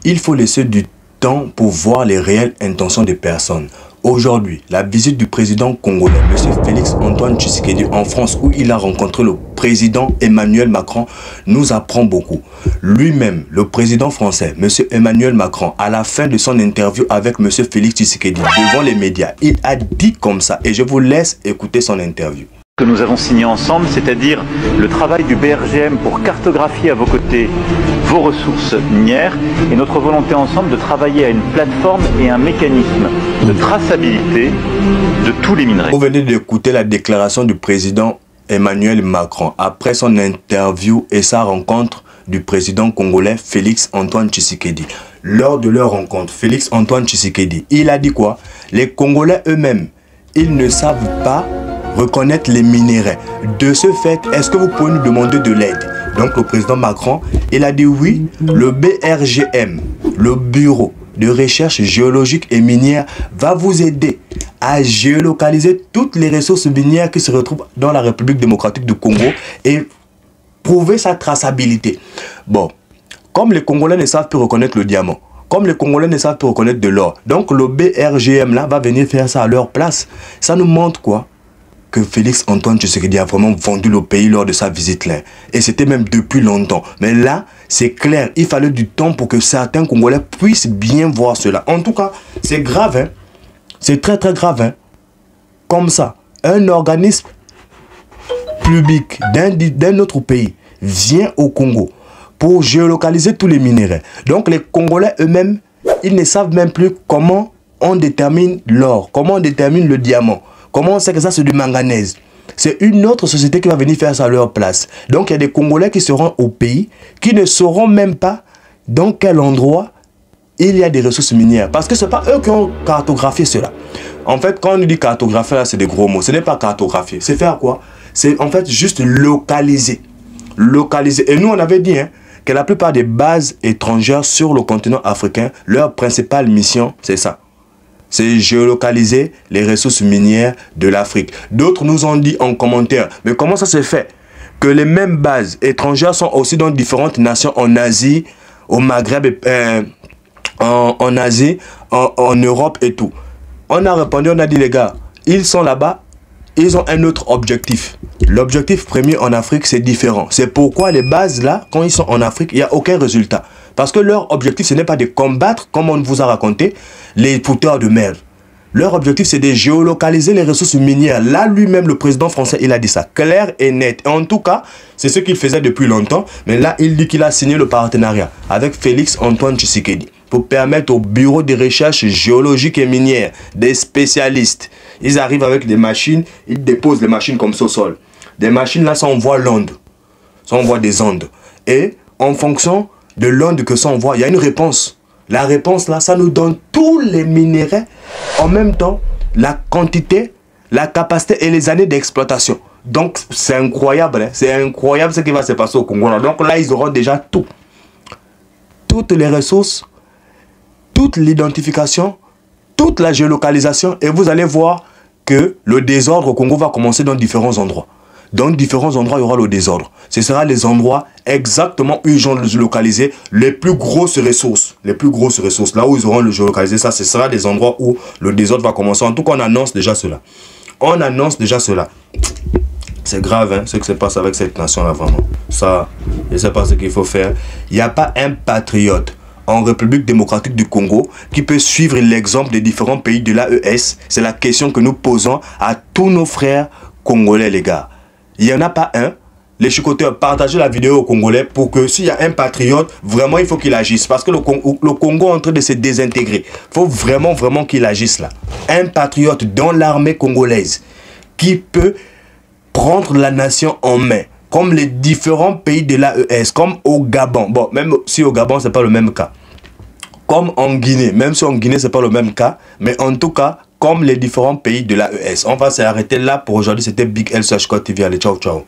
il faut laisser du temps pour voir les réelles intentions des personnes. Aujourd'hui, la visite du président congolais, M. Félix-Antoine Tshisekedi, en France, où il a rencontré le président Emmanuel Macron, nous apprend beaucoup. Lui-même, le président français, M. Emmanuel Macron, à la fin de son interview avec M. Félix Tshisekedi, devant les médias, il a dit comme ça, et je vous laisse écouter son interview. Que nous avons signé ensemble, c'est-à-dire le travail du BRGM pour cartographier à vos côtés vos ressources minières et notre volonté ensemble de travailler à une plateforme et un mécanisme de traçabilité de tous les minerais. Vous venez d'écouter la déclaration du président Emmanuel Macron après son interview et sa rencontre du président congolais Félix-Antoine Tshisekedi. Lors de leur rencontre, Félix-Antoine Tshisekedi, il a dit quoi? Les Congolais eux-mêmes, ils ne savent pas reconnaître les minéraux. De ce fait, est-ce que vous pouvez nous demander de l'aide? Donc le président Macron, il a dit oui, le BRGM, le Bureau de recherche géologique et minière, va vous aider à géolocaliser toutes les ressources minières qui se retrouvent dans la République démocratique du Congo et prouver sa traçabilité. Bon, comme les Congolais ne savent plus reconnaître le diamant, comme les Congolais ne savent plus reconnaître de l'or, donc le BRGM là va venir faire ça à leur place. Ça nous montre quoi? Que Félix-Antoine Tshisekedi a vraiment vendu le pays lors de sa visite là. Et c'était même depuis longtemps. Mais là, c'est clair, il fallait du temps pour que certains Congolais puissent bien voir cela. En tout cas, c'est grave, hein? C'est très très grave, hein? Comme ça, un organisme public d'un autre pays vient au Congo pour géolocaliser tous les minéraux. Donc les Congolais eux-mêmes, ils ne savent même plus comment on détermine l'or, comment on détermine le diamant. Comment on sait que ça c'est du manganèse? C'est une autre société qui va venir faire ça à leur place. Donc il y a des Congolais qui seront au pays, qui ne sauront même pas dans quel endroit il y a des ressources minières. Parce que ce n'est pas eux qui ont cartographié cela. En fait, quand on dit cartographier, là c'est des gros mots. Ce n'est pas cartographier. C'est faire quoi? C'est en fait juste localiser. Localiser. Et nous on avait dit que la plupart des bases étrangères sur le continent africain, leur principale mission, c'est ça. C'est géolocaliser les ressources minières de l'Afrique. D'autres nous ont dit en commentaire, mais comment ça se fait que les mêmes bases étrangères sont aussi dans différentes nations en Asie, au Maghreb, en Asie, en Europe et tout? On a répondu, on a dit les gars, ils sont là-bas, ils ont un autre objectif. L'objectif premier en Afrique, c'est différent. C'est pourquoi les bases là, quand ils sont en Afrique, il n'y a aucun résultat. Parce que leur objectif, ce n'est pas de combattre, comme on vous a raconté, les fouteurs de merde. Leur objectif, c'est de géolocaliser les ressources minières. Là, lui-même, le président français, il a dit ça, clair et net. En tout cas, c'est ce qu'il faisait depuis longtemps. Mais là, il dit qu'il a signé le partenariat avec Félix-Antoine Tshisekedi pour permettre au bureau de recherche géologique et minière, des spécialistes. Ils arrivent avec des machines, ils déposent les machines comme ça au sol. Des machines, là, ça envoie l'onde. Ça envoie des ondes. Et en fonction de l'onde que ça envoie, il y a une réponse. La réponse là, ça nous donne tous les minéraux, en même temps, la quantité, la capacité et les années d'exploitation. Donc c'est incroyable, hein? C'est incroyable ce qui va se passer au Congo. Donc là, ils auront déjà tout. Toutes les ressources, toute l'identification, toute la géolocalisation. Et vous allez voir que le désordre au Congo va commencer dans différents endroits. Dans différents endroits, il y aura le désordre. Ce sera les endroits exactement où ils ont localisé les plus grosses ressources. Les plus grosses ressources. Là où ils auront le géolocalisé, ça, ce sera des endroits où le désordre va commencer. En tout cas, on annonce déjà cela. On annonce déjà cela. C'est grave, hein, ce qui se passe avec cette nation-là, vraiment. Ça, je ne sais pas ce qu'il faut faire. Il n'y a pas un patriote en République démocratique du Congo qui peut suivre l'exemple des différents pays de l'AES. C'est la question que nous posons à tous nos frères congolais, les gars. Il n'y en a pas un. Les chicoteurs, partagez la vidéo aux Congolais pour que s'il y a un patriote, vraiment il faut qu'il agisse. Parce que le Congo est en train de se désintégrer. Il faut vraiment qu'il agisse là. Un patriote dans l'armée congolaise qui peut prendre la nation en main. Comme les différents pays de l'AES, comme au Gabon. Bon, même si au Gabon, ce n'est pas le même cas. Comme en Guinée, même si en Guinée, ce n'est pas le même cas. Mais en tout cas, comme les différents pays de l'AES. On va s'arrêter là pour aujourd'hui. C'était Big L /Code TV. Allez, ciao, ciao.